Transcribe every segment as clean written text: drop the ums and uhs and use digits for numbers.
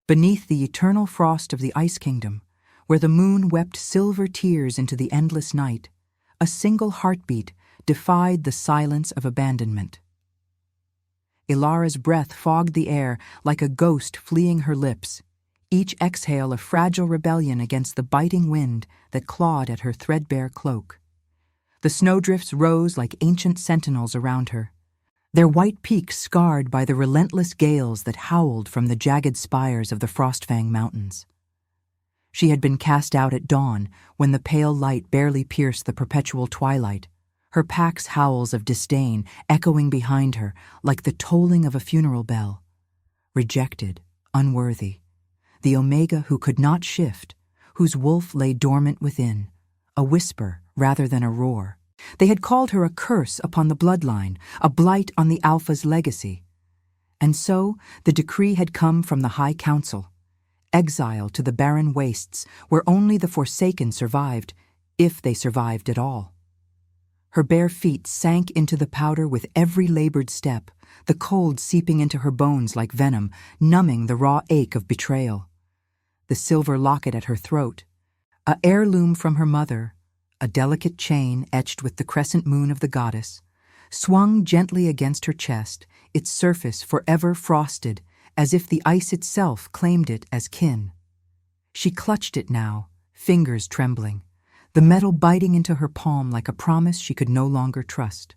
Beneath the eternal frost of the Ice Kingdom, where the moon wept silver tears into the endless night, a single heartbeat defied the silence of abandonment. Ilara's breath fogged the air like a ghost fleeing her lips, each exhale a fragile rebellion against the biting wind that clawed at her threadbare cloak. The snowdrifts rose like ancient sentinels around her, their white peaks scarred by the relentless gales that howled from the jagged spires of the Frostfang Mountains. She had been cast out at dawn when the pale light barely pierced the perpetual twilight, her pack's howls of disdain echoing behind her like the tolling of a funeral bell. Rejected, unworthy, the Omega who could not shift, whose wolf lay dormant within, a whisper rather than a roar. They had called her a curse upon the bloodline, a blight on the Alpha's legacy. And so the decree had come from the High Council, exile to the barren wastes where only the Forsaken survived, if they survived at all. Her bare feet sank into the powder with every labored step, the cold seeping into her bones like venom, numbing the raw ache of betrayal. The silver locket at her throat, a heirloom from her mother, a delicate chain etched with the crescent moon of the goddess, swung gently against her chest, its surface forever frosted, as if the ice itself claimed it as kin. She clutched it now, fingers trembling, the metal biting into her palm like a promise she could no longer trust.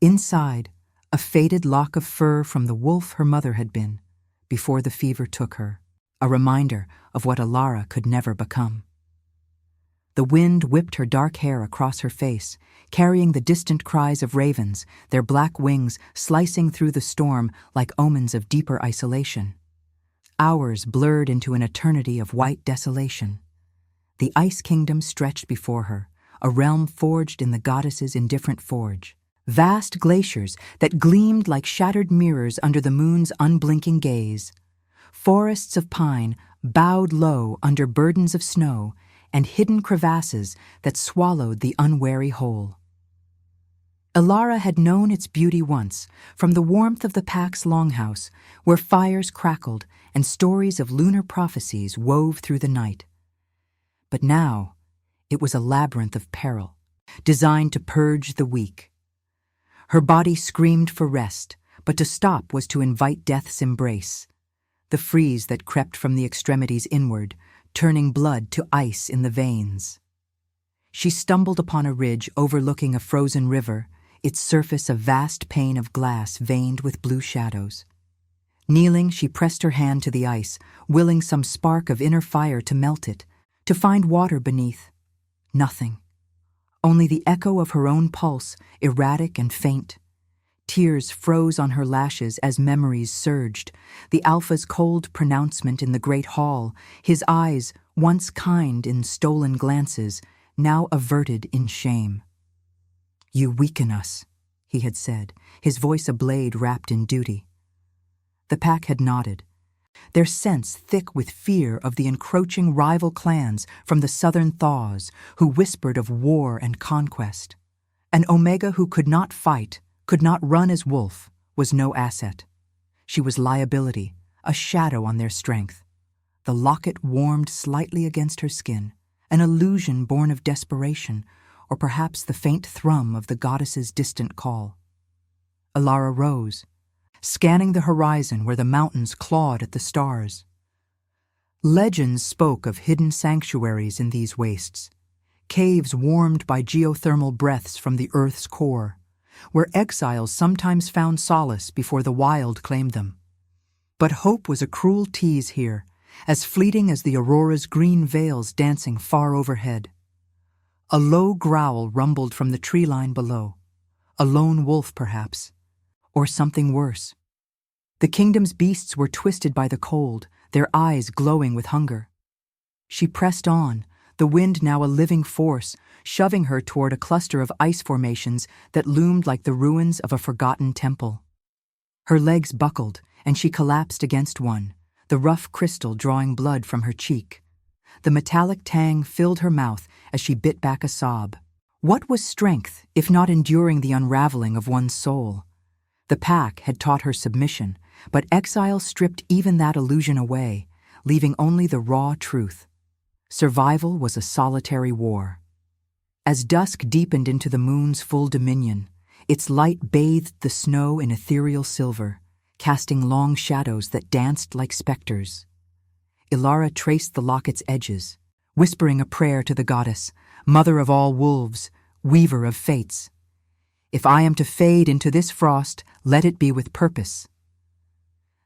Inside, a faded lock of fur from the wolf her mother had been, before the fever took her, a reminder of what Ilara could never become. The wind whipped her dark hair across her face, carrying the distant cries of ravens, their black wings slicing through the storm like omens of deeper isolation. Hours blurred into an eternity of white desolation. The Ice Kingdom stretched before her, a realm forged in the goddess's indifferent forge. Vast glaciers that gleamed like shattered mirrors under the moon's unblinking gaze. Forests of pine bowed low under burdens of snow, and hidden crevasses that swallowed the unwary whole. Ilara had known its beauty once, from the warmth of the pack's longhouse, where fires crackled and stories of lunar prophecies wove through the night. But now, it was a labyrinth of peril, designed to purge the weak. Her body screamed for rest, but to stop was to invite death's embrace, the freeze that crept from the extremities inward, turning blood to ice in the veins. She stumbled upon a ridge overlooking a frozen river, its surface a vast pane of glass veined with blue shadows. Kneeling, she pressed her hand to the ice, willing some spark of inner fire to melt it, to find water beneath. Nothing. Only the echo of her own pulse, erratic and faint. Tears froze on her lashes as memories surged, the Alpha's cold pronouncement in the great hall, his eyes, once kind in stolen glances, now averted in shame. "You weaken us," he had said, his voice a blade wrapped in duty. The pack had nodded, their sense thick with fear of the encroaching rival clans from the southern thaws who whispered of war and conquest. An Omega who could not fight, could not run as wolf, was no asset. She was liability, a shadow on their strength. The locket warmed slightly against her skin, an illusion born of desperation, or perhaps the faint thrum of the goddess's distant call. Ilara rose, scanning the horizon where the mountains clawed at the stars. Legends spoke of hidden sanctuaries in these wastes, caves warmed by geothermal breaths from the earth's core, where exiles sometimes found solace before the wild claimed them. But hope was a cruel tease here, as fleeting as the aurora's green veils dancing far overhead. A low growl rumbled from the tree line below, a lone wolf perhaps, or something worse. The kingdom's beasts were twisted by the cold, their eyes glowing with hunger. She pressed on, the wind now a living force, shoving her toward a cluster of ice formations that loomed like the ruins of a forgotten temple. Her legs buckled, and she collapsed against one, the rough crystal drawing blood from her cheek. The metallic tang filled her mouth as she bit back a sob. What was strength, if not enduring the unraveling of one's soul? The pack had taught her submission, but exile stripped even that illusion away, leaving only the raw truth. Survival was a solitary war. As dusk deepened into the moon's full dominion, its light bathed the snow in ethereal silver, casting long shadows that danced like specters. Ilara traced the locket's edges, whispering a prayer to the goddess, mother of all wolves, weaver of fates. If I am to fade into this frost, let it be with purpose.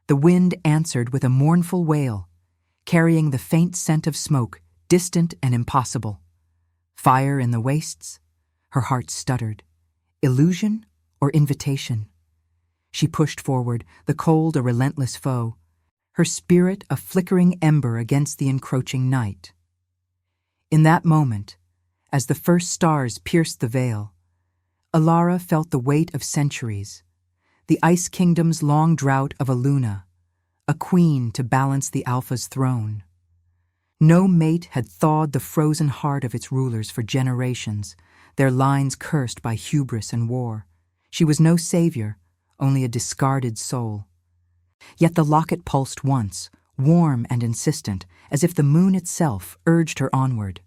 The wind answered with a mournful wail, carrying the faint scent of smoke, distant and impossible. Fire in the wastes? Her heart stuttered. Illusion or invitation? She pushed forward, the cold a relentless foe, her spirit a flickering ember against the encroaching night. In that moment, as the first stars pierced the veil, Ilara felt the weight of centuries, the Ice Kingdom's long drought of a Luna, a queen to balance the Alpha's throne. No mate had thawed the frozen heart of its rulers for generations, their lines cursed by hubris and war. She was no savior, only a discarded soul. Yet the locket pulsed once, warm and insistent, as if the moon itself urged her onward.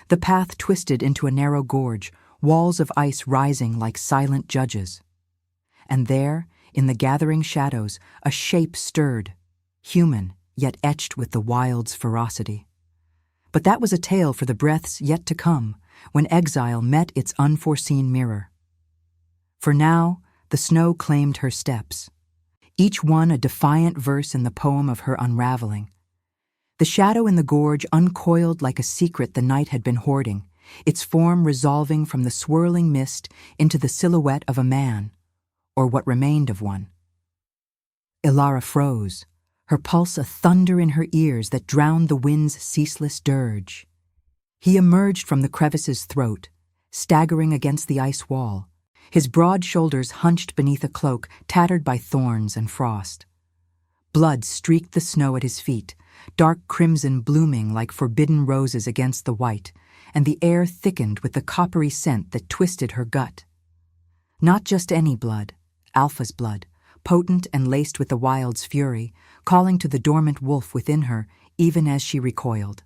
The path twisted into a narrow gorge, walls of ice rising like silent judges. And there, in the gathering shadows, a shape stirred, human, yet etched with the wild's ferocity. But that was a tale for the breaths yet to come, when exile met its unforeseen mirror. For now, the snow claimed her steps, each one a defiant verse in the poem of her unraveling. The shadow in the gorge uncoiled like a secret the night had been hoarding, its form resolving from the swirling mist into the silhouette of a man, or what remained of one. Ilara froze, her pulse a thunder in her ears that drowned the wind's ceaseless dirge. He emerged from the crevice's throat, staggering against the ice wall, his broad shoulders hunched beneath a cloak tattered by thorns and frost. Blood streaked the snow at his feet, dark crimson blooming like forbidden roses against the white, and the air thickened with the coppery scent that twisted her gut. Not just any blood, Alpha's blood, potent and laced with the wild's fury, calling to the dormant wolf within her even as she recoiled.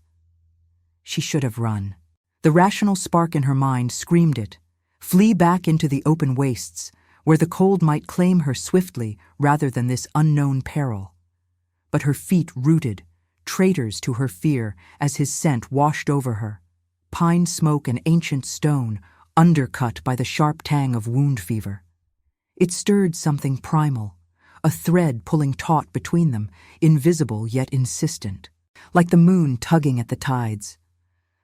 She should have run. The rational spark in her mind screamed it. Flee back into the open wastes, where the cold might claim her swiftly rather than this unknown peril. But her feet rooted, traitors to her fear as his scent washed over her, pine smoke and ancient stone, undercut by the sharp tang of wound fever. It stirred something primal, a thread pulling taut between them, invisible yet insistent, like the moon tugging at the tides.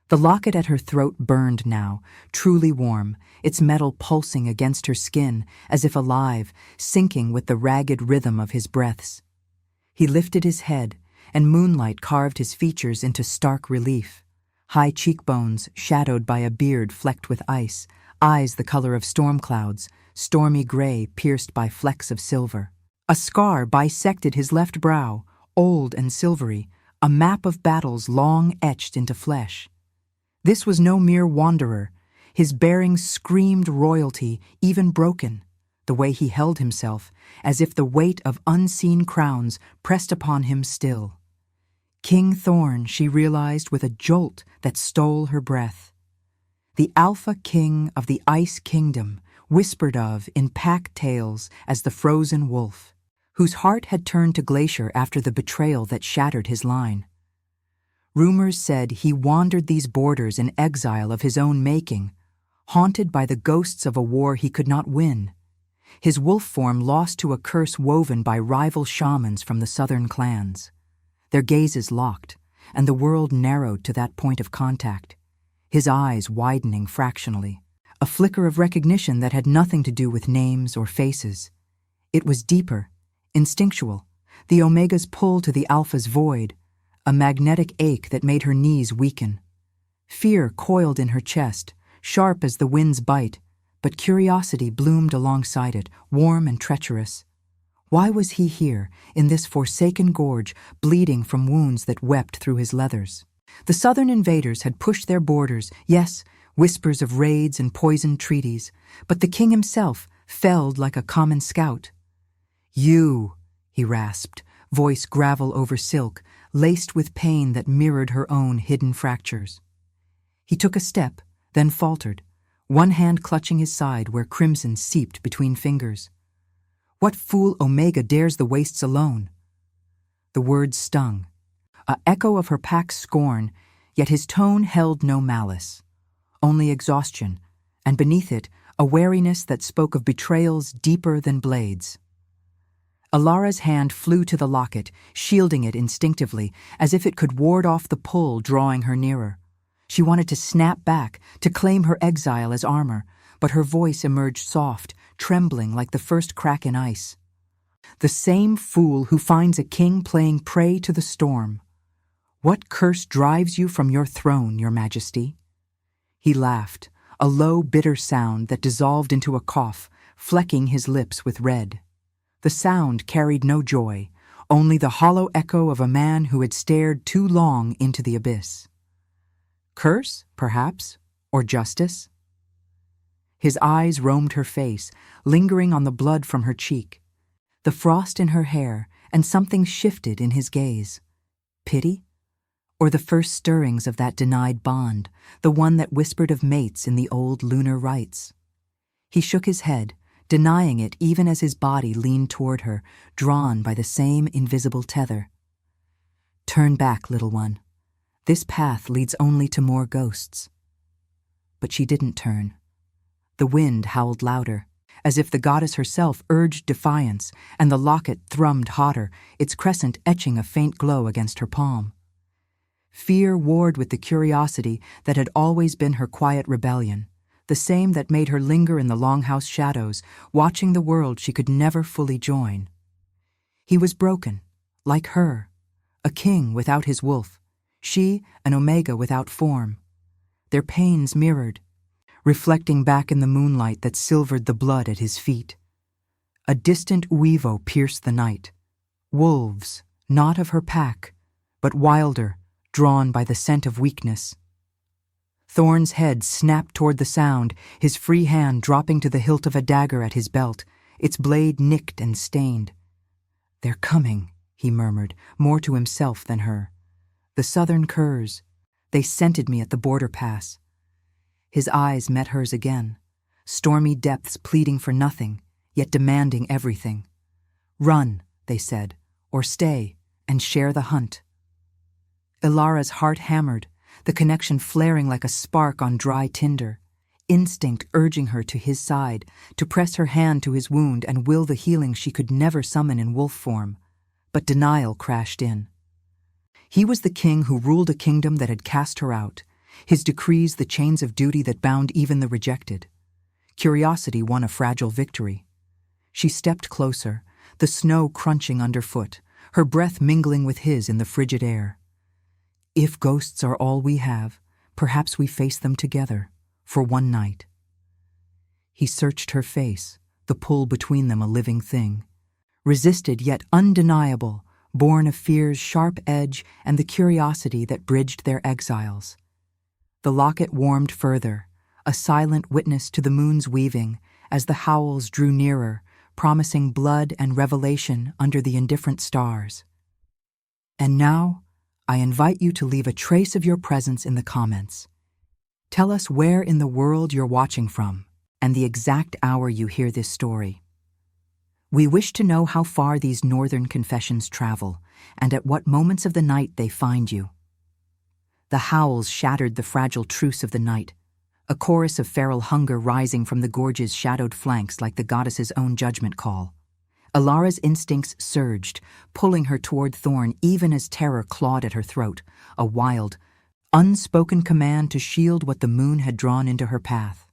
The locket at her throat burned now, truly warm, its metal pulsing against her skin as if alive, syncing with the ragged rhythm of his breaths. He lifted his head, and moonlight carved his features into stark relief. High cheekbones shadowed by a beard flecked with ice, eyes the color of storm clouds, stormy gray pierced by flecks of silver. A scar bisected his left brow, old and silvery, a map of battles long etched into flesh. This was no mere wanderer. His bearing screamed royalty, even broken, the way he held himself, as if the weight of unseen crowns pressed upon him still. King Thorn, she realized with a jolt that stole her breath. The Alpha King of the Ice Kingdom, whispered of in pack tales as the frozen wolf, whose heart had turned to glacier after the betrayal that shattered his line. Rumors said he wandered these borders in exile of his own making, haunted by the ghosts of a war he could not win, his wolf form lost to a curse woven by rival shamans from the southern clans. Their gazes locked, and the world narrowed to that point of contact, his eyes widening fractionally, a flicker of recognition that had nothing to do with names or faces. It was deeper, instinctual, the Omega's pull to the Alpha's void, a magnetic ache that made her knees weaken. Fear coiled in her chest, sharp as the wind's bite, but curiosity bloomed alongside it, warm and treacherous. Why was he here, in this forsaken gorge, bleeding from wounds that wept through his leathers? The southern invaders had pushed their borders, yes, whispers of raids and poisoned treaties, but the king himself felled like a common scout. "You," he rasped, voice gravel over silk, laced with pain that mirrored her own hidden fractures. He took a step, then faltered, one hand clutching his side where crimson seeped between fingers. "What fool Omega dares the wastes alone?" The words stung, a echo of her pack's scorn, yet his tone held no malice, only exhaustion, and beneath it, a wariness that spoke of betrayals deeper than blades. Alara's hand flew to the locket, shielding it instinctively, as if it could ward off the pull drawing her nearer. She wanted to snap back, to claim her exile as armor, but her voice emerged soft, trembling like the first crack in ice. "The same fool who finds a king playing prey to the storm. What curse drives you from your throne, your majesty?" He laughed, a low, bitter sound that dissolved into a cough, flecking his lips with red. The sound carried no joy, only the hollow echo of a man who had stared too long into the abyss. Curse, perhaps, or justice? His eyes roamed her face, lingering on the blood from her cheek, the frost in her hair, and something shifted in his gaze. Pity? Or the first stirrings of that denied bond, the one that whispered of mates in the old lunar rites? He shook his head, denying it even as his body leaned toward her, drawn by the same invisible tether. "Turn back, little one. This path leads only to more ghosts." But she didn't turn. The wind howled louder, as if the goddess herself urged defiance, and the locket thrummed hotter, its crescent etching a faint glow against her palm. Fear warred with the curiosity that had always been her quiet rebellion, the same that made her linger in the longhouse shadows, watching the world she could never fully join. He was broken, like her, a king without his wolf, she an Omega without form. Their pains mirrored, reflecting back in the moonlight that silvered the blood at his feet. A distant uivo pierced the night. Wolves, not of her pack, but wilder, drawn by the scent of weakness. Thorn's head snapped toward the sound, his free hand dropping to the hilt of a dagger at his belt, its blade nicked and stained. "They're coming," he murmured, more to himself than her. "The southern curs. They scented me at the border pass." His eyes met hers again, stormy depths pleading for nothing, yet demanding everything. "Run," they said, "or stay, and share the hunt." Ilara's heart hammered, the connection flaring like a spark on dry tinder, instinct urging her to his side, to press her hand to his wound and will the healing she could never summon in wolf form. But denial crashed in. He was the king who ruled a kingdom that had cast her out, his decrees the chains of duty that bound even the rejected. Curiosity won a fragile victory. She stepped closer, the snow crunching underfoot, her breath mingling with his in the frigid air. "If ghosts are all we have, perhaps we face them together, for one night." He searched her face, the pull between them a living thing, resisted yet undeniable, born of fear's sharp edge and the curiosity that bridged their exiles. The locket warmed further, a silent witness to the moon's weaving, as the howls drew nearer, promising blood and revelation under the indifferent stars. And now, I invite you to leave a trace of your presence in the comments. Tell us where in the world you're watching from, and the exact hour you hear this story. We wish to know how far these northern confessions travel, and at what moments of the night they find you. The howls shattered the fragile truce of the night, a chorus of feral hunger rising from the gorge's shadowed flanks like the goddess's own judgment call. Ilara's instincts surged, pulling her toward Thorn even as terror clawed at her throat, a wild, unspoken command to shield what the moon had drawn into her path.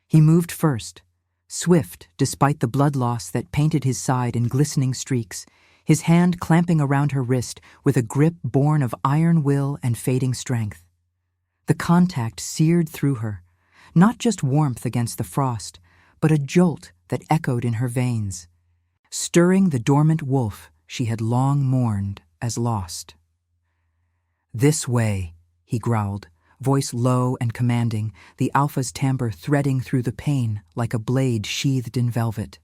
He moved first, swift despite the blood loss that painted his side in glistening streaks, his hand clamping around her wrist with a grip born of iron will and fading strength. The contact seared through her, not just warmth against the frost, but a jolt that echoed in her veins, stirring the dormant wolf she had long mourned as lost. "This way," he growled, voice low and commanding, the alpha's timbre threading through the pain like a blade sheathed in velvet.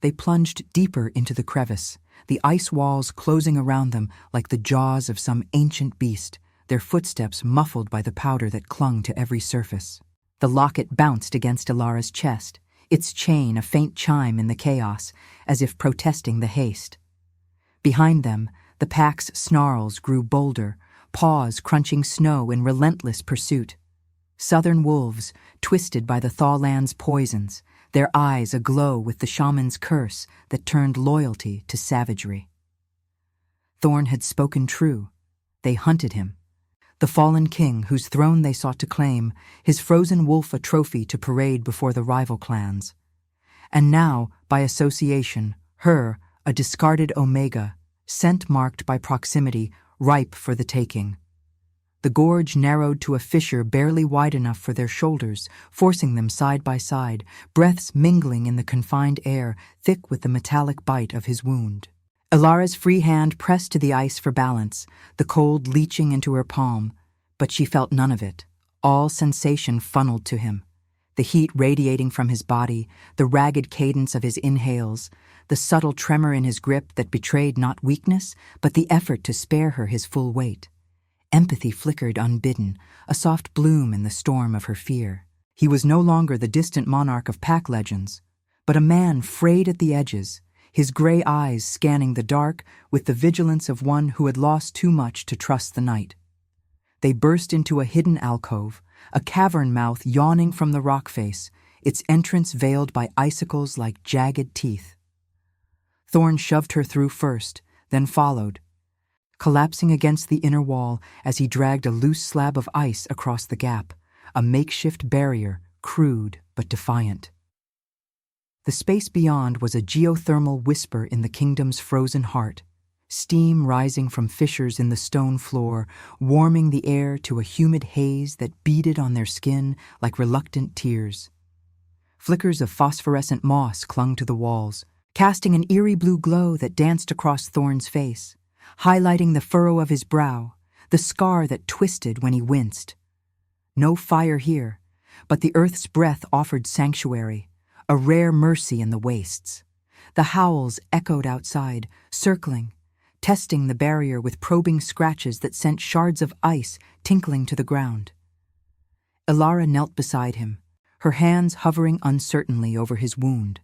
They plunged deeper into the crevice, the ice walls closing around them like the jaws of some ancient beast, their footsteps muffled by the powder that clung to every surface. The locket bounced against Ilara's chest, its chain a faint chime in the chaos, as if protesting the haste. Behind them, the pack's snarls grew bolder, paws crunching snow in relentless pursuit. Southern wolves, twisted by the thawland's poisons, their eyes aglow with the shaman's curse that turned loyalty to savagery. Thorn had spoken true. They hunted him. The fallen king whose throne they sought to claim, his frozen wolf a trophy to parade before the rival clans. And now, by association, her, a discarded omega, scent marked by proximity, ripe for the taking. The gorge narrowed to a fissure barely wide enough for their shoulders, forcing them side by side, breaths mingling in the confined air, thick with the metallic bite of his wound. Ilara's free hand pressed to the ice for balance, the cold leaching into her palm, but she felt none of it. All sensation funneled to him. The heat radiating from his body, the ragged cadence of his inhales, the subtle tremor in his grip that betrayed not weakness, but the effort to spare her his full weight. Empathy flickered unbidden, a soft bloom in the storm of her fear. He was no longer the distant monarch of pack legends, but a man frayed at the edges, his gray eyes scanning the dark with the vigilance of one who had lost too much to trust the night. They burst into a hidden alcove, a cavern mouth yawning from the rock face, its entrance veiled by icicles like jagged teeth. Thorn shoved her through first, then followed, collapsing against the inner wall as he dragged a loose slab of ice across the gap, a makeshift barrier, crude but defiant. The space beyond was a geothermal whisper in the kingdom's frozen heart, steam rising from fissures in the stone floor, warming the air to a humid haze that beaded on their skin like reluctant tears. Flickers of phosphorescent moss clung to the walls, casting an eerie blue glow that danced across Thorn's face, highlighting the furrow of his brow, the scar that twisted when he winced. No fire here, but the earth's breath offered sanctuary, a rare mercy in the wastes. The howls echoed outside, circling, testing the barrier with probing scratches that sent shards of ice tinkling to the ground. Ilara knelt beside him, her hands hovering uncertainly over his wound,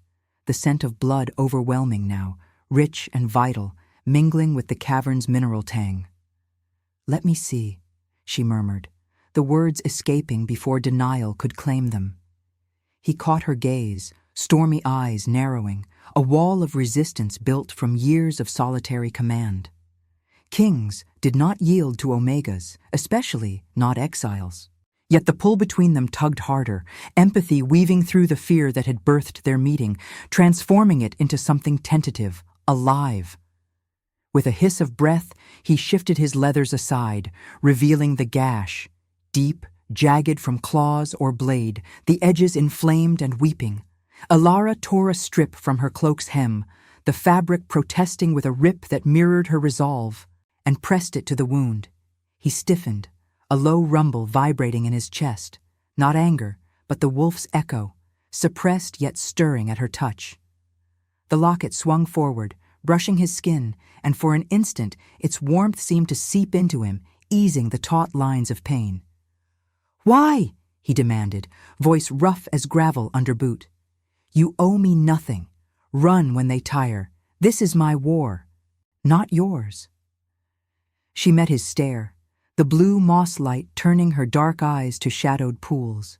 the scent of blood overwhelming now, rich and vital, mingling with the cavern's mineral tang. "Let me see," she murmured, the words escaping before denial could claim them. He caught her gaze, stormy eyes narrowing, a wall of resistance built from years of solitary command. Kings did not yield to omegas, especially not exiles. Yet the pull between them tugged harder, empathy weaving through the fear that had birthed their meeting, transforming it into something tentative, alive. With a hiss of breath, he shifted his leathers aside, revealing the gash, deep, jagged from claws or blade, the edges inflamed and weeping. Ilara tore a strip from her cloak's hem, the fabric protesting with a rip that mirrored her resolve, and pressed it to the wound. He stiffened, a low rumble vibrating in his chest, not anger, but the wolf's echo, suppressed yet stirring at her touch. The locket swung forward, brushing his skin, and for an instant its warmth seemed to seep into him, easing the taut lines of pain. "Why?" he demanded, voice rough as gravel under boot. "You owe me nothing. Run when they tire. This is my war, not yours." She met his stare, the blue moss light turning her dark eyes to shadowed pools.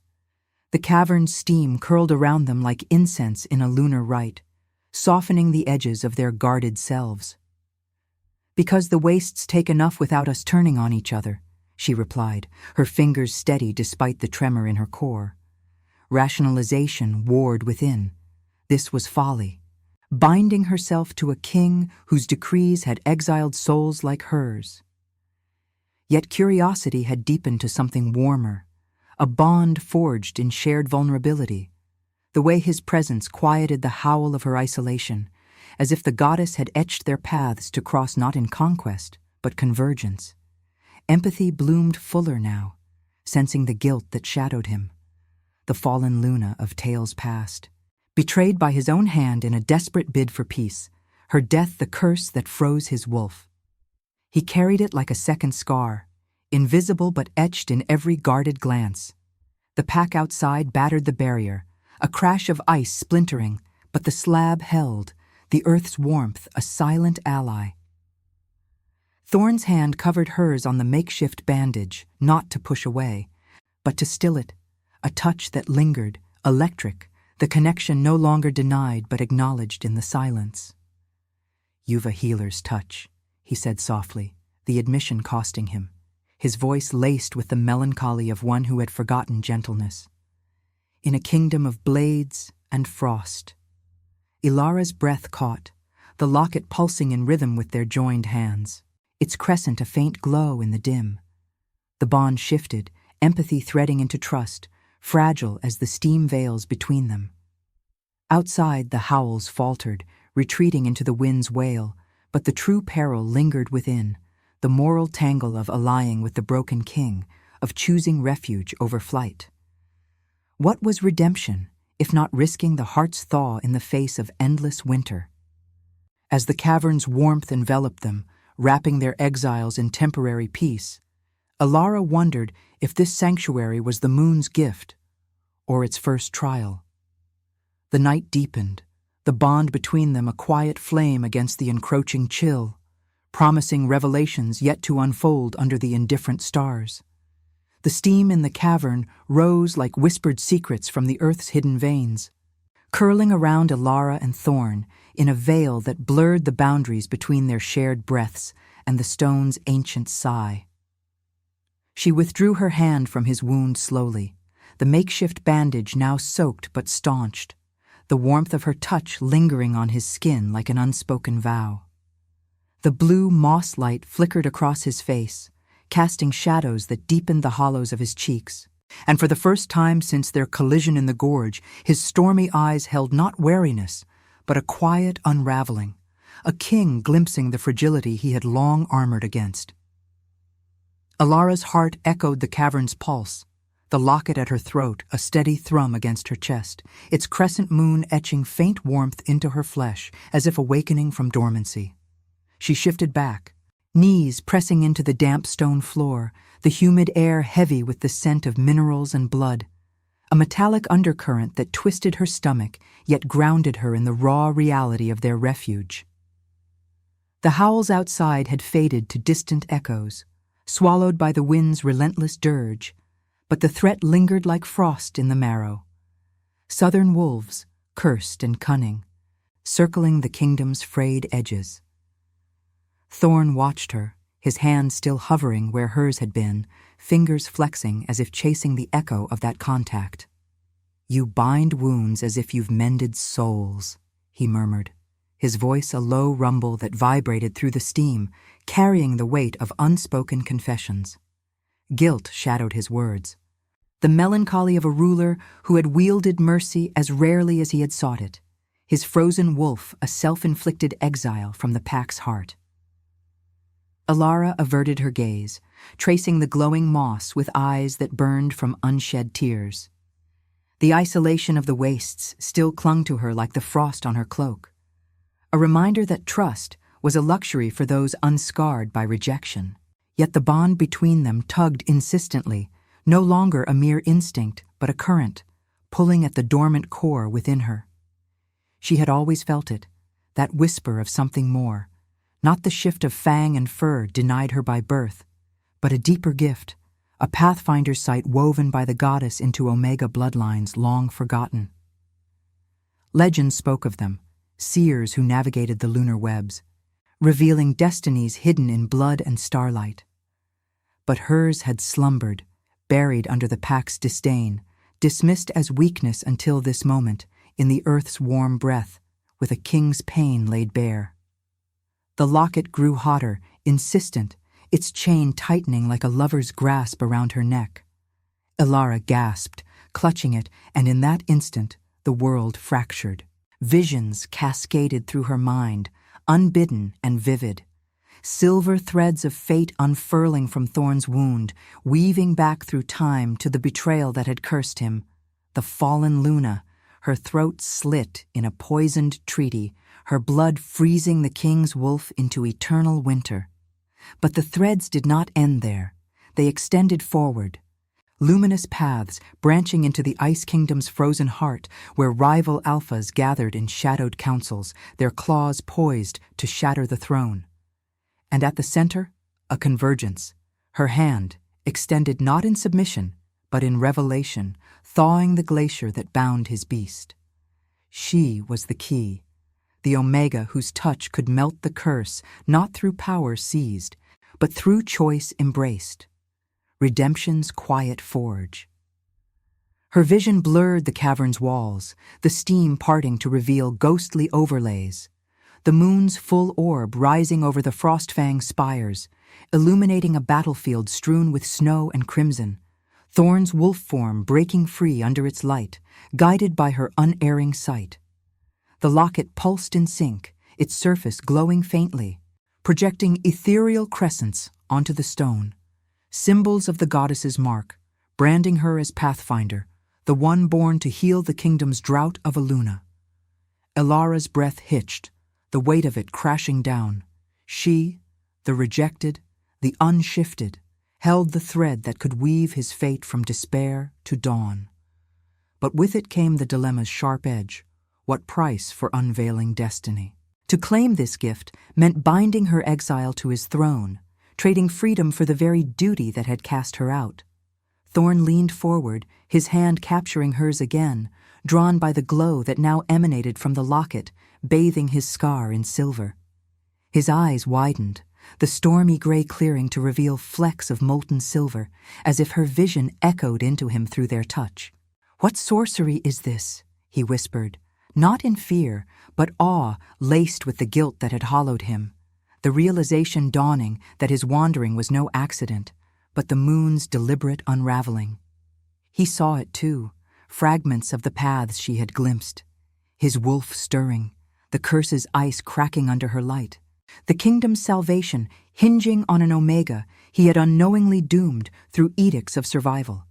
The cavern's steam curled around them like incense in a lunar rite, softening the edges of their guarded selves. "Because the wastes take enough without us turning on each other," she replied, her fingers steady despite the tremor in her core. Rationalization warred within. This was folly, binding herself to a king whose decrees had exiled souls like hers. Yet curiosity had deepened to something warmer, a bond forged in shared vulnerability, the way his presence quieted the howl of her isolation, as if the goddess had etched their paths to cross not in conquest, but convergence. Empathy bloomed fuller now, sensing the guilt that shadowed him. The fallen Luna of tales past. Betrayed by his own hand in a desperate bid for peace, her death the curse that froze his wolf. He carried it like a second scar, invisible but etched in every guarded glance. The pack outside battered the barrier, a crash of ice splintering, but the slab held, the earth's warmth a silent ally. Thorn's hand covered hers on the makeshift bandage, not to push away, but to still it, a touch that lingered, electric, the connection no longer denied but acknowledged in the silence. "You've a healer's touch," he said softly, the admission costing him, his voice laced with the melancholy of one who had forgotten gentleness. "In a kingdom of blades and frost." Ilara's breath caught, the locket pulsing in rhythm with their joined hands, its crescent a faint glow in the dim. The bond shifted, empathy threading into trust, fragile as the steam veils between them. Outside, the howls faltered, retreating into the wind's wail, but the true peril lingered within, the moral tangle of allying with the broken king, of choosing refuge over flight. What was redemption, if not risking the heart's thaw in the face of endless winter? As the cavern's warmth enveloped them, wrapping their exiles in temporary peace, Ilara wondered if this sanctuary was the moon's gift, or its first trial. The night deepened, the bond between them a quiet flame against the encroaching chill, promising revelations yet to unfold under the indifferent stars. The steam in the cavern rose like whispered secrets from the earth's hidden veins, curling around Ilara and Thorn in a veil that blurred the boundaries between their shared breaths and the stone's ancient sigh. She withdrew her hand from his wound slowly, the makeshift bandage now soaked but staunched, the warmth of her touch lingering on his skin like an unspoken vow. The blue moss light flickered across his face, casting shadows that deepened the hollows of his cheeks, and for the first time since their collision in the gorge, his stormy eyes held not wariness, but a quiet unraveling, a king glimpsing the fragility he had long armored against. Ilara's heart echoed the cavern's pulse, the locket at her throat a steady thrum against her chest, its crescent moon etching faint warmth into her flesh as if awakening from dormancy. She shifted back, knees pressing into the damp stone floor, the humid air heavy with the scent of minerals and blood, a metallic undercurrent that twisted her stomach yet grounded her in the raw reality of their refuge. The howls outside had faded to distant echoes, swallowed by the wind's relentless dirge, but the threat lingered like frost in the marrow. Southern wolves, cursed and cunning, circling the kingdom's frayed edges. Thorn watched her, his hand still hovering where hers had been, fingers flexing as if chasing the echo of that contact. "You bind wounds as if you've mended souls," he murmured, his voice a low rumble that vibrated through the steam, carrying the weight of unspoken confessions. Guilt shadowed his words, the melancholy of a ruler who had wielded mercy as rarely as he had sought it, his frozen wolf a self-inflicted exile from the pack's heart. Ilara averted her gaze, tracing the glowing moss with eyes that burned from unshed tears. The isolation of the wastes still clung to her like the frost on her cloak, a reminder that trust was a luxury for those unscarred by rejection. Yet the bond between them tugged insistently, no longer a mere instinct, but a current, pulling at the dormant core within her. She had always felt it, that whisper of something more, not the shift of fang and fur denied her by birth, but a deeper gift, a pathfinder's sight woven by the goddess into Omega bloodlines long forgotten. Legends spoke of them, seers who navigated the lunar webs, revealing destinies hidden in blood and starlight. But hers had slumbered, buried under the pack's disdain, dismissed as weakness until this moment, in the earth's warm breath, with a king's pain laid bare. The locket grew hotter, insistent, its chain tightening like a lover's grasp around her neck. Ilara gasped, clutching it, and in that instant, the world fractured. Visions cascaded through her mind, unbidden and vivid. Silver threads of fate unfurling from Thorn's wound, weaving back through time to the betrayal that had cursed him. The fallen Luna, her throat slit in a poisoned treaty, her blood freezing the king's wolf into eternal winter. But the threads did not end there. They extended forward. Luminous paths branching into the Ice Kingdom's frozen heart, where rival alphas gathered in shadowed councils, their claws poised to shatter the throne. And at the center, a convergence, her hand extended not in submission, but in revelation, thawing the glacier that bound his beast. She was the key, the Omega whose touch could melt the curse, not through power seized, but through choice embraced. Redemption's quiet forge. Her vision blurred the cavern's walls, the steam parting to reveal ghostly overlays. The moon's full orb rising over the Frostfang spires, illuminating a battlefield strewn with snow and crimson. Thorn's wolf form breaking free under its light, guided by her unerring sight. The locket pulsed in sync, its surface glowing faintly, projecting ethereal crescents onto the stone. Symbols of the goddess's mark, branding her as Pathfinder, the one born to heal the kingdom's drought of Aluna. Elara's breath hitched, the weight of it crashing down. She, the rejected, the unshifted, held the thread that could weave his fate from despair to dawn. But with it came the dilemma's sharp edge. What price for unveiling destiny? To claim this gift meant binding her exile to his throne, trading freedom for the very duty that had cast her out. Thorn leaned forward, his hand capturing hers again, drawn by the glow that now emanated from the locket, bathing his scar in silver. His eyes widened, the stormy gray clearing to reveal flecks of molten silver, as if her vision echoed into him through their touch. "What sorcery is this?" he whispered, not in fear, but awe laced with the guilt that had hollowed him. The realization dawning that his wandering was no accident, but the moon's deliberate unraveling. He saw it too, fragments of the paths she had glimpsed. His wolf stirring, the curse's ice cracking under her light. The kingdom's salvation hinging on an Omega he had unknowingly doomed through edicts of survival.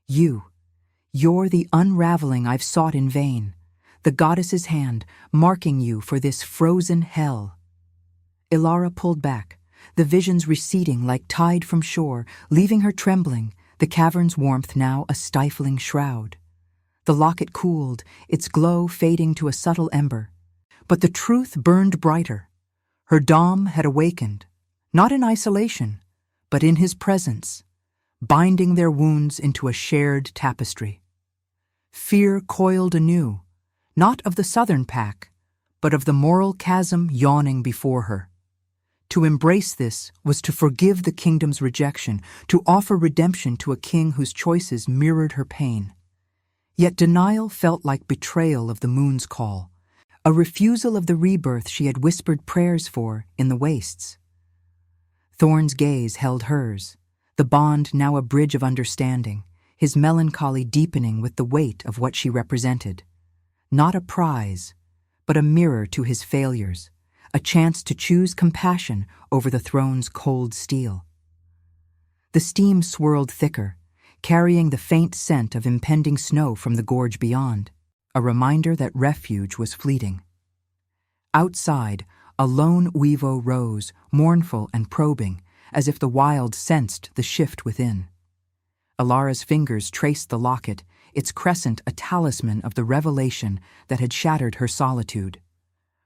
You're the unraveling I've sought in vain, the goddess's hand marking you for this frozen hell. Elara pulled back, the visions receding like tide from shore, leaving her trembling, the cavern's warmth now a stifling shroud. The locket cooled, its glow fading to a subtle ember. But the truth burned brighter. Her Dom had awakened, not in isolation, but in his presence, binding their wounds into a shared tapestry. Fear coiled anew, not of the southern pack, but of the moral chasm yawning before her. To embrace this was to forgive the kingdom's rejection, to offer redemption to a king whose choices mirrored her pain. Yet denial felt like betrayal of the moon's call, a refusal of the rebirth she had whispered prayers for in the wastes. Thorn's gaze held hers, the bond now a bridge of understanding, his melancholy deepening with the weight of what she represented. Not a prize, but a mirror to his failures, a chance to choose compassion over the throne's cold steel. The steam swirled thicker, carrying the faint scent of impending snow from the gorge beyond, a reminder that refuge was fleeting. Outside, a lone Weevo rose, mournful and probing, as if the wild sensed the shift within. Elara's fingers traced the locket, its crescent a talisman of the revelation that had shattered her solitude.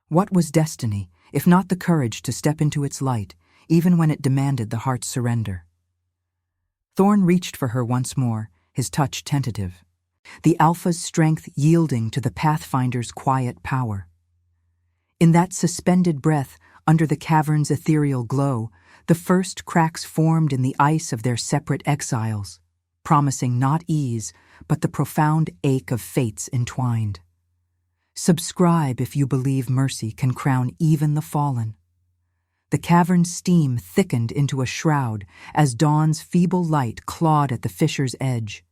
What was destiny, if not the courage to step into its light, even when it demanded the heart's surrender? Thorn reached for her once more, his touch tentative, the Alpha's strength yielding to the Pathfinder's quiet power. In that suspended breath, under the cavern's ethereal glow, the first cracks formed in the ice of their separate exiles, promising not ease, but the profound ache of fates entwined. Subscribe if you believe mercy can crown even the fallen. The cavern's steam thickened into a shroud as dawn's feeble light clawed at the fissure's edge,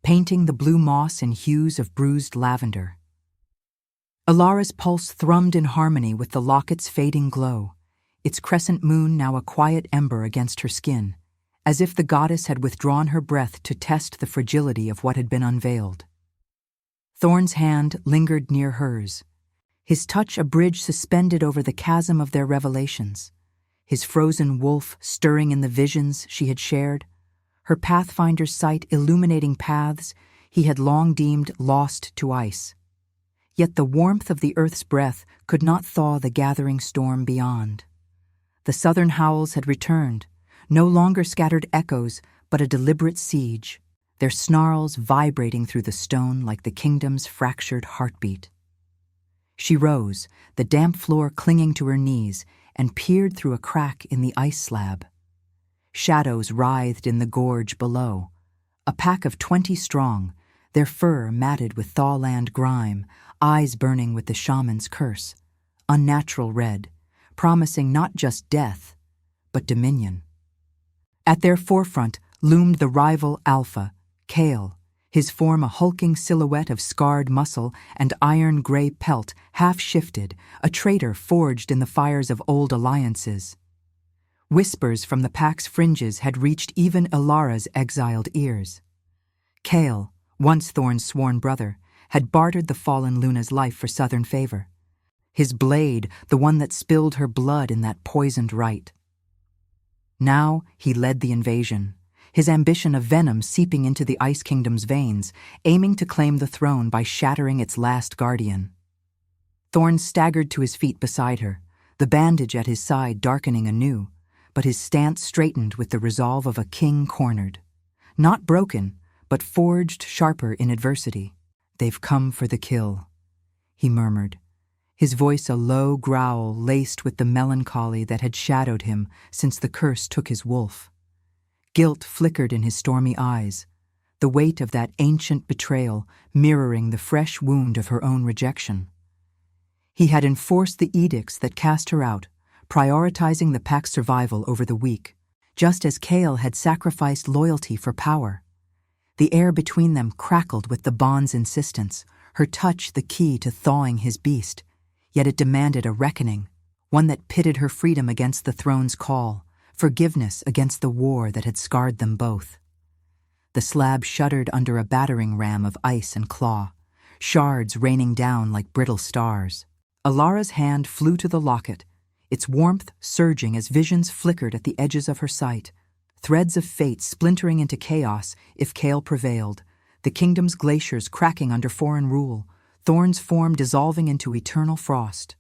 painting the blue moss in hues of bruised lavender. Elara's pulse thrummed in harmony with the locket's fading glow, its crescent moon now a quiet ember against her skin, as if the goddess had withdrawn her breath to test the fragility of what had been unveiled. Thorn's hand lingered near hers, his touch a bridge suspended over the chasm of their revelations, his frozen wolf stirring in the visions she had shared, her pathfinder's sight illuminating paths he had long deemed lost to ice. Yet the warmth of the earth's breath could not thaw the gathering storm beyond. The southern howls had returned, no longer scattered echoes, but a deliberate siege, their snarls vibrating through the stone like the kingdom's fractured heartbeat. She rose, the damp floor clinging to her knees, and peered through a crack in the ice slab. Shadows writhed in the gorge below, a pack of 20 strong, their fur matted with thawland grime, eyes burning with the shaman's curse, unnatural red, promising not just death, but dominion. At their forefront loomed the rival Alpha, Kale, his form a hulking silhouette of scarred muscle and iron-gray pelt half-shifted, a traitor forged in the fires of old alliances. Whispers from the pack's fringes had reached even Ilara's exiled ears. Kale, once Thorn's sworn brother, had bartered the fallen Luna's life for southern favor. His blade, the one that spilled her blood in that poisoned rite. Now he led the invasion, his ambition of venom seeping into the Ice Kingdom's veins, aiming to claim the throne by shattering its last guardian. Thorn staggered to his feet beside her, the bandage at his side darkening anew, but his stance straightened with the resolve of a king cornered. Not broken, but forged sharper in adversity. "They've come for the kill," he murmured, his voice a low growl laced with the melancholy that had shadowed him since the curse took his wolf. Guilt flickered in his stormy eyes, the weight of that ancient betrayal mirroring the fresh wound of her own rejection. He had enforced the edicts that cast her out, prioritizing the pack's survival over the weak, just as Kale had sacrificed loyalty for power. The air between them crackled with the bond's insistence, her touch the key to thawing his beast, yet it demanded a reckoning, one that pitted her freedom against the throne's call, forgiveness against the war that had scarred them both. The slab shuddered under a battering ram of ice and claw, shards raining down like brittle stars. Ilara's hand flew to the locket, its warmth surging as visions flickered at the edges of her sight, threads of fate splintering into chaos if Kale prevailed, the kingdom's glaciers cracking under foreign rule, Thorn's form dissolving into eternal frost.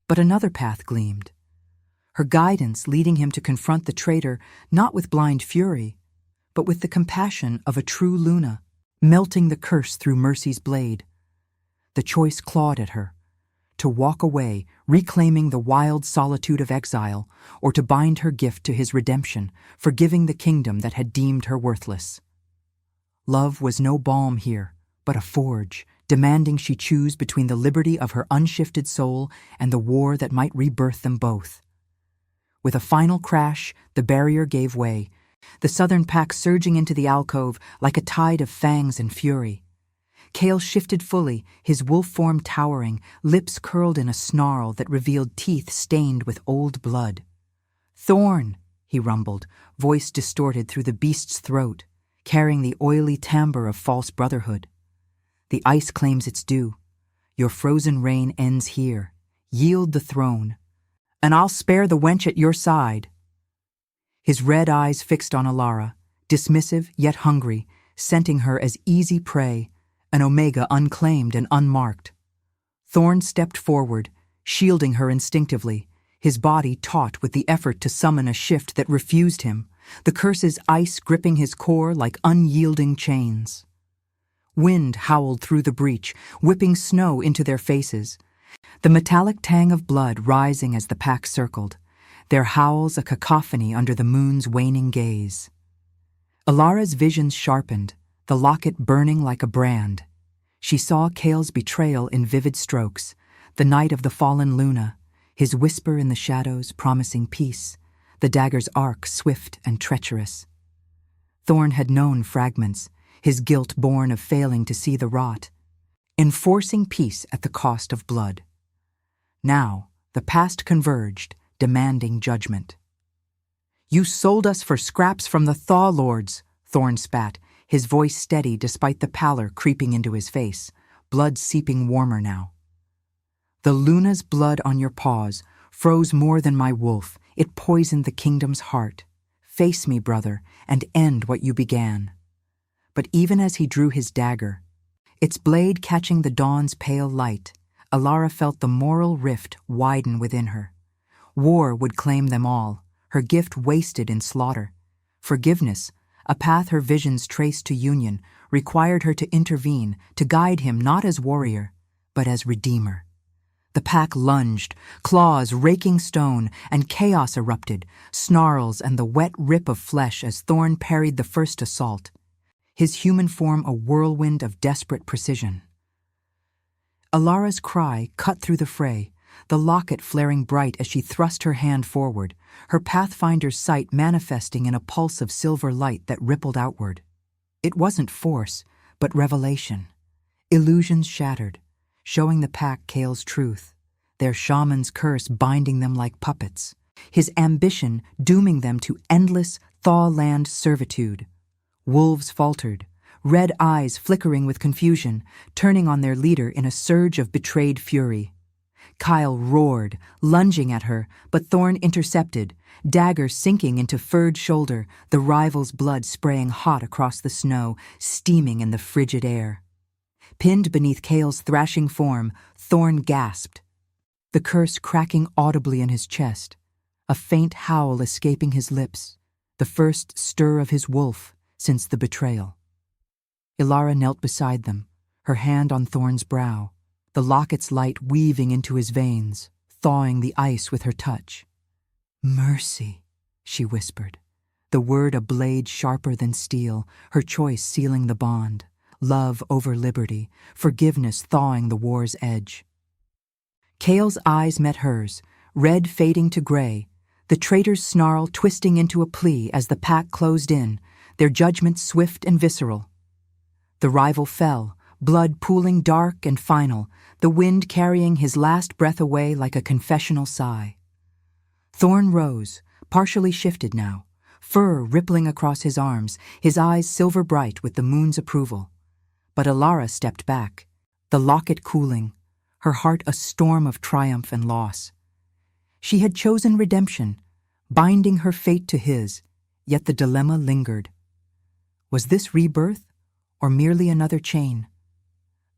But another path gleamed, her guidance leading him to confront the traitor not with blind fury, but with the compassion of a true Luna, melting the curse through mercy's blade. The choice clawed at her, to walk away, reclaiming the wild solitude of exile, or to bind her gift to his redemption, forgiving the kingdom that had deemed her worthless. Love was no balm here, but a forge, demanding she choose between the liberty of her unshifted soul and the war that might rebirth them both. With a final crash, the barrier gave way, the southern pack surging into the alcove like a tide of fangs and fury. Kale shifted fully, his wolf form towering, lips curled in a snarl that revealed teeth stained with old blood. "Thorn," he rumbled, voice distorted through the beast's throat, carrying the oily timbre of false brotherhood. "The ice claims its due. Your frozen reign ends here. Yield the throne, and I'll spare the wench at your side." His red eyes fixed on Ilara, dismissive yet hungry, scenting her as easy prey, an omega unclaimed and unmarked. Thorn stepped forward, shielding her instinctively, his body taut with the effort to summon a shift that refused him, the curse's ice gripping his core like unyielding chains. Wind howled through the breach, whipping snow into their faces, the metallic tang of blood rising as the pack circled, their howls a cacophony under the moon's waning gaze. Ilara's visions sharpened, the locket burning like a brand. She saw Kale's betrayal in vivid strokes, the night of the fallen Luna, his whisper in the shadows promising peace, the dagger's arc swift and treacherous. Thorn had known fragments, his guilt born of failing to see the rot, enforcing peace at the cost of blood. Now, the past converged, demanding judgment. "You sold us for scraps from the Thaw Lords," Thorn spat, his voice steady despite the pallor creeping into his face, blood seeping warmer now. The Luna's blood on your paws froze more than my wolf. It poisoned the kingdom's heart. Face me, brother, and end what you began. But even as he drew his dagger, its blade catching the dawn's pale light, Alara felt the moral rift widen within her. War would claim them all, her gift wasted in slaughter. Forgiveness, a path her visions traced to union, required her to intervene, to guide him not as warrior, but as redeemer. The pack lunged, claws raking stone, and chaos erupted, snarls and the wet rip of flesh as Thorn parried the first assault, his human form a whirlwind of desperate precision. Alara's cry cut through the fray, the locket flaring bright as she thrust her hand forward, her pathfinder's sight manifesting in a pulse of silver light that rippled outward. It wasn't force, but revelation. Illusions shattered, showing the pack Kale's truth, their shaman's curse binding them like puppets, his ambition dooming them to endless thaw-land servitude. Wolves faltered, red eyes flickering with confusion, turning on their leader in a surge of betrayed fury. Kyle roared, lunging at her, but Thorn intercepted, dagger sinking into furred shoulder, the rival's blood spraying hot across the snow, steaming in the frigid air. Pinned beneath Kale's thrashing form, Thorn gasped, the curse cracking audibly in his chest, a faint howl escaping his lips, the first stir of his wolf since the betrayal. Alara knelt beside them, her hand on Thorn's brow, the locket's light weaving into his veins, thawing the ice with her touch. "Mercy," she whispered, the word a blade sharper than steel, her choice sealing the bond. Love over liberty, forgiveness thawing the war's edge. Kale's eyes met hers, red fading to gray, the traitor's snarl twisting into a plea as the pack closed in, their judgment swift and visceral. The rival fell, blood pooling dark and final, the wind carrying his last breath away like a confessional sigh. Thorn rose, partially shifted now, fur rippling across his arms, his eyes silver bright with the moon's approval. But Alara stepped back, the locket cooling, her heart a storm of triumph and loss. She had chosen redemption, binding her fate to his, yet the dilemma lingered. Was this rebirth, or merely another chain?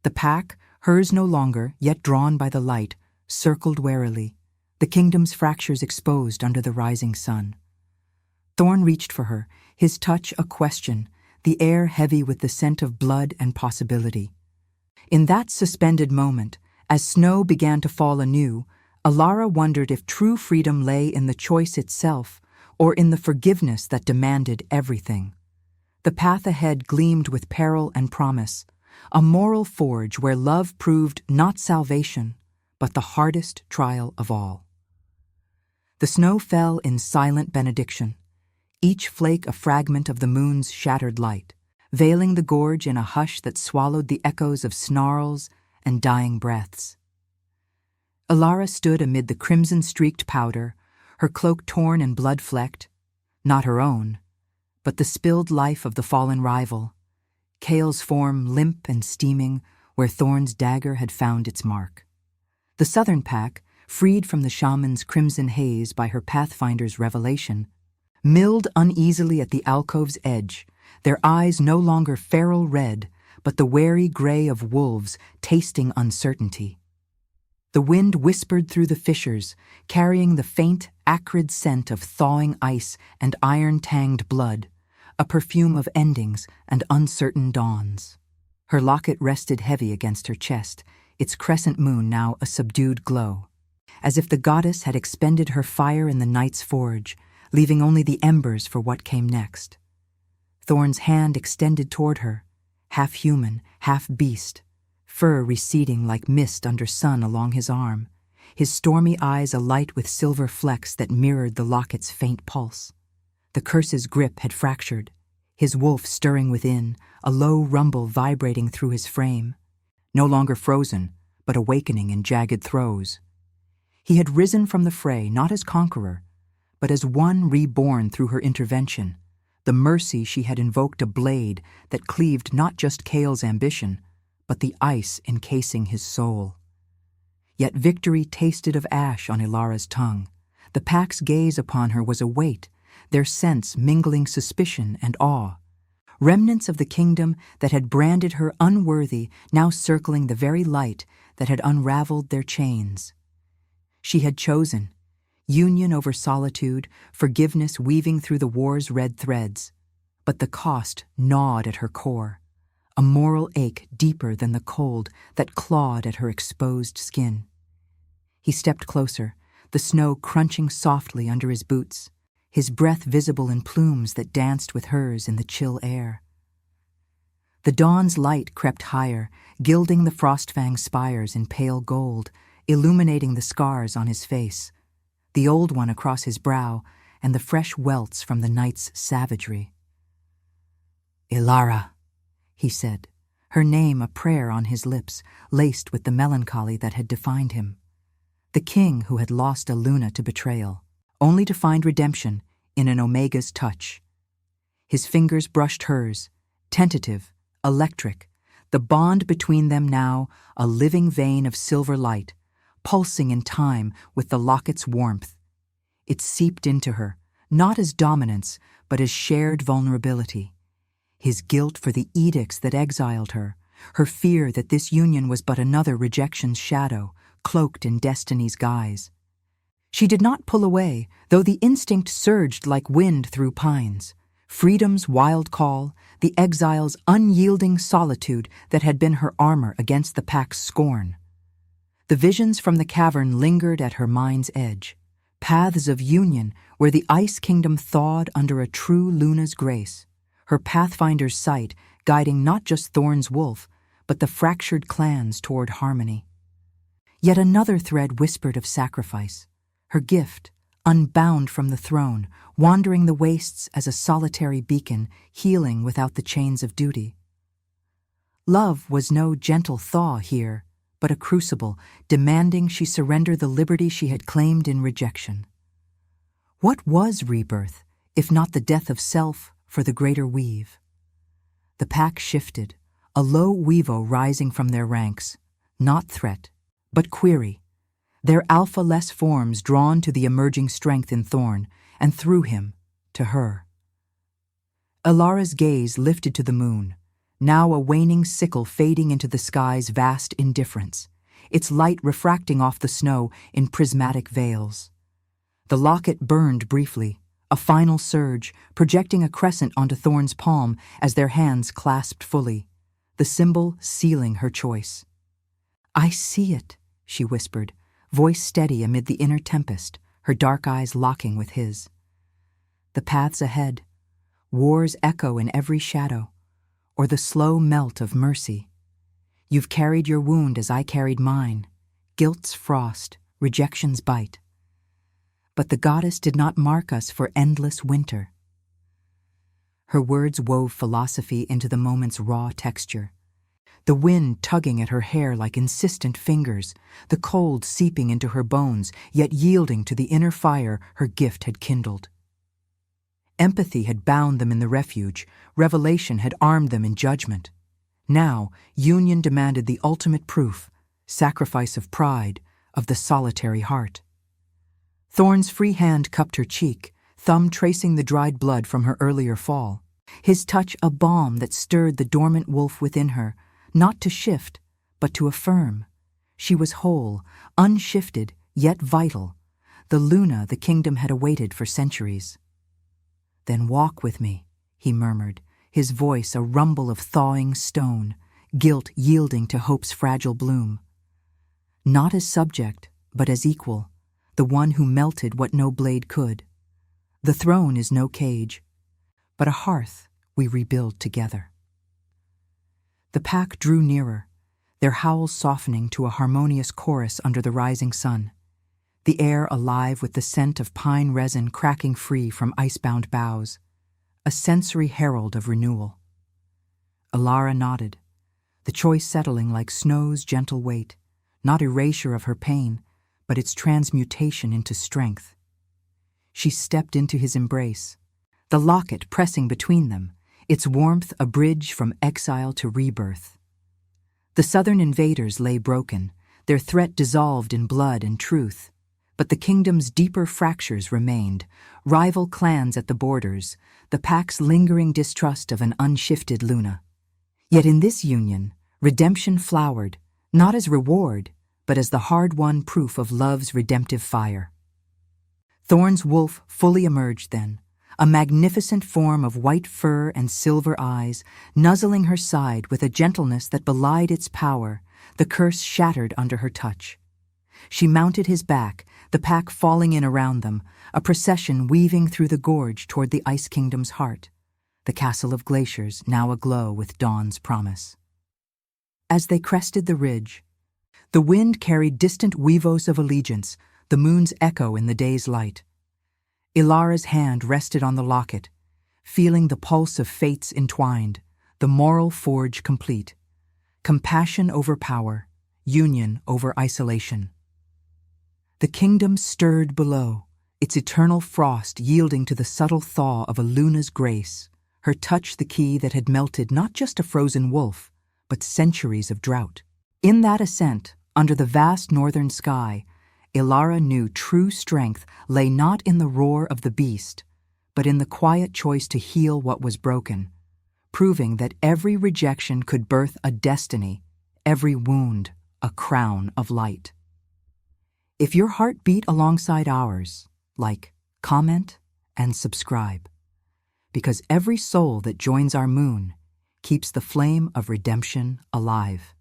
The pack, hers no longer, yet drawn by the light, circled warily, the kingdom's fractures exposed under the rising sun. Thorn reached for her, his touch a question, the air heavy with the scent of blood and possibility. In that suspended moment, as snow began to fall anew, Alara wondered if true freedom lay in the choice itself or in the forgiveness that demanded everything. The path ahead gleamed with peril and promise, a moral forge where love proved not salvation, but the hardest trial of all. The snow fell in silent benediction, each flake a fragment of the moon's shattered light, veiling the gorge in a hush that swallowed the echoes of snarls and dying breaths. Alara stood amid the crimson-streaked powder, her cloak torn and blood-flecked, not her own, but the spilled life of the fallen rival, Kale's form limp and steaming where Thorn's dagger had found its mark. The southern pack, freed from the shaman's crimson haze by her pathfinder's revelation, milled uneasily at the alcove's edge, their eyes no longer feral red, but the wary gray of wolves tasting uncertainty. The wind whispered through the fissures, carrying the faint, acrid scent of thawing ice and iron-tanged blood, a perfume of endings and uncertain dawns. Her locket rested heavy against her chest, its crescent moon now a subdued glow, as if the goddess had expended her fire in the night's forge, leaving only the embers for what came next. Thorn's hand extended toward her, half human, half beast, fur receding like mist under sun along his arm, his stormy eyes alight with silver flecks that mirrored the locket's faint pulse. The curse's grip had fractured, his wolf stirring within, a low rumble vibrating through his frame, no longer frozen, but awakening in jagged throes. He had risen from the fray not as conqueror, but as one reborn through her intervention, the mercy she had invoked a blade that cleaved not just Kale's ambition, but the ice encasing his soul. Yet victory tasted of ash on Ilara's tongue. The pack's gaze upon her was a weight, their sense mingling suspicion and awe. Remnants of the kingdom that had branded her unworthy now circling the very light that had unraveled their chains. She had chosen union over solitude, forgiveness weaving through the war's red threads. But the cost gnawed at her core, a moral ache deeper than the cold that clawed at her exposed skin. He stepped closer, the snow crunching softly under his boots, his breath visible in plumes that danced with hers in the chill air. The dawn's light crept higher, gilding the Frostfang's spires in pale gold, illuminating the scars on his face, the old one across his brow, and the fresh welts from the night's savagery. "Ilara," he said, her name a prayer on his lips, laced with the melancholy that had defined him. The king who had lost a Luna to betrayal, only to find redemption in an Omega's touch. His fingers brushed hers, tentative, electric, the bond between them now a living vein of silver light, pulsing in time with the locket's warmth. It seeped into her, not as dominance, but as shared vulnerability. His guilt for the edicts that exiled her, her fear that this union was but another rejection's shadow, cloaked in destiny's guise. She did not pull away, though the instinct surged like wind through pines. Freedom's wild call, the exile's unyielding solitude that had been her armor against the pack's scorn. The visions from the cavern lingered at her mind's edge, paths of union where the ice kingdom thawed under a true Luna's grace, her pathfinder's sight guiding not just Thorn's wolf, but the fractured clans toward harmony. Yet another thread whispered of sacrifice, her gift, unbound from the throne, wandering the wastes as a solitary beacon, healing without the chains of duty. Love was no gentle thaw here, but a crucible, demanding she surrender the liberty she had claimed in rejection. What was rebirth, if not the death of self for the greater weave? The pack shifted, a low weevo rising from their ranks, not threat, but query, their alpha-less forms drawn to the emerging strength in Thorn, and through him, to her. Ilara's gaze lifted to the moon, now a waning sickle fading into the sky's vast indifference, its light refracting off the snow in prismatic veils. The locket burned briefly, a final surge, projecting a crescent onto Thorn's palm as their hands clasped fully, the symbol sealing her choice. "I see it," she whispered, voice steady amid the inner tempest, her dark eyes locking with his. The paths ahead, war's echo in every shadow, or the slow melt of mercy. You've carried your wound as I carried mine, guilt's frost, rejection's bite. But the goddess did not mark us for endless winter. Her words wove philosophy into the moment's raw texture, the wind tugging at her hair like insistent fingers, the cold seeping into her bones, yet yielding to the inner fire her gift had kindled. Empathy had bound them in the refuge, revelation had armed them in judgment. Now, union demanded the ultimate proof, sacrifice of pride, of the solitary heart. Thorn's free hand cupped her cheek, thumb tracing the dried blood from her earlier fall, his touch a balm that stirred the dormant wolf within her, not to shift, but to affirm. She was whole, unshifted, yet vital, the Luna the kingdom had awaited for centuries. "Then walk with me," he murmured, his voice a rumble of thawing stone, guilt yielding to hope's fragile bloom. Not as subject, but as equal, the one who melted what no blade could. The throne is no cage, but a hearth we rebuild together. The pack drew nearer, their howls softening to a harmonious chorus under the rising sun, the air alive with the scent of pine resin cracking free from icebound boughs, a sensory herald of renewal. Ilara nodded, the choice settling like snow's gentle weight, not erasure of her pain, but its transmutation into strength. She stepped into his embrace, the locket pressing between them, its warmth a bridge from exile to rebirth. The southern invaders lay broken, their threat dissolved in blood and truth. But the kingdom's deeper fractures remained, rival clans at the borders, the pack's lingering distrust of an unshifted Luna. Yet in this union, redemption flowered, not as reward, but as the hard-won proof of love's redemptive fire. Thorn's wolf fully emerged then, a magnificent form of white fur and silver eyes, nuzzling her side with a gentleness that belied its power, the curse shattered under her touch. She mounted his back, the pack falling in around them, a procession weaving through the gorge toward the Ice Kingdom's heart, the castle of glaciers now aglow with dawn's promise. As they crested the ridge, the wind carried distant weavos of allegiance, the moon's echo in the day's light. Ilara's hand rested on the locket, feeling the pulse of fates entwined, the moral forge complete. Compassion over power, union over isolation. The kingdom stirred below, its eternal frost yielding to the subtle thaw of a Luna's grace, her touch the key that had melted not just a frozen wolf, but centuries of drought. In that ascent, under the vast northern sky, Ilara knew true strength lay not in the roar of the beast, but in the quiet choice to heal what was broken, proving that every rejection could birth a destiny, every wound a crown of light. If your heart beat alongside ours, like, comment, and subscribe, because every soul that joins our moon keeps the flame of redemption alive.